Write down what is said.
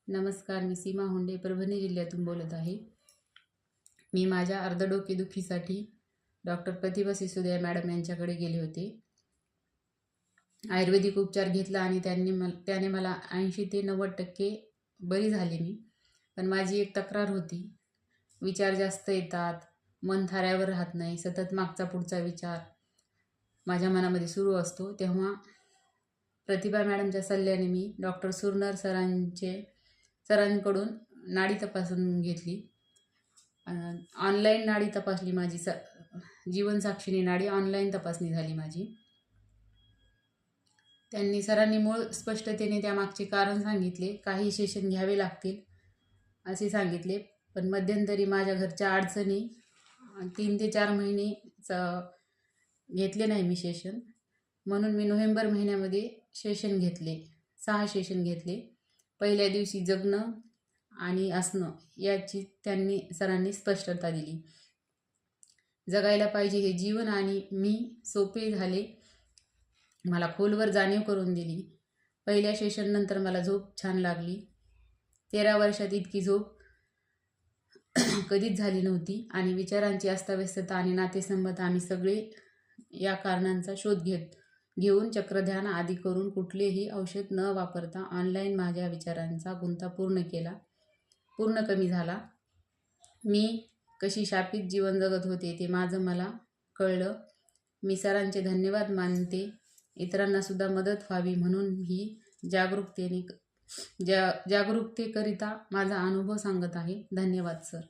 नमस्कार, मी सीमा होंडे परभणी जिल्ह्यातून बोलत आहे. मी माझ्या अर्धडोकेदुखीसाठी डॉक्टर प्रतिभा सिसोदिया मॅडम यांच्याकडे गेले होते. आयुर्वेदिक उपचार घेतला आणि त्याने मला 80 ते 90% बरी झाली मी. पण माझी एक तक्रार होती. विचार जास्त येतात, मन थाऱ्यावर राहत नाही, सतत मागचा पुढचा विचार माझ्या मनामध्ये सुरू असतो. तेव्हा प्रतिभा मॅडमच्या सल्ल्याने मी डॉक्टर सुरनर सरांकडून नाडी तपासून घेतली. ऑनलाईन नाडी तपासली माझी. जीवनसाक्षीने नाडी ऑनलाईन तपासणी झाली माझी. सरांनी मूळ स्पष्टतेने त्यामागचे कारण सांगितले. काही सेशन घ्यावे लागतील असे सांगितले. पण मध्यंतरी माझ्या घरच्या अडचणी 3 ते 4 महिने घेतले नाही मी सेशन. म्हणून मी नोव्हेंबर महिन्यामध्ये सेशन घेतले. 6 सेशन घेतले. पहिल्या दिवशी जगणं आणि असणं याची सरांनी स्पष्टता दिली. जगायला पाहिजे हे जीवन आणि मी सोपे झाले. मला खोलवर जाणीव करून दिली. पहिल्या सेशननंतर मला झोप छान लागली. 13 वर्षात इतकी झोप कधीच झाली नव्हती. आणि विचारांची अस्ताव्यस्तता आणि नातेसंबंध आम्ही सगळे या कारणांचा शोध घेऊन चक्रध्यान आदी करून कुठलेही औषध न वापरता ऑनलाईन माझ्या विचारांचा गुंता पूर्ण कमी झाला. मी कशी शापित जीवन जगत होते ते माझं मला कळलं. मी सरांचे धन्यवाद मानते. इतरांना सुद्धा मदत व्हावी म्हणून ही जागरूकतेकरिता माझा अनुभव सांगत आहे. धन्यवाद सर.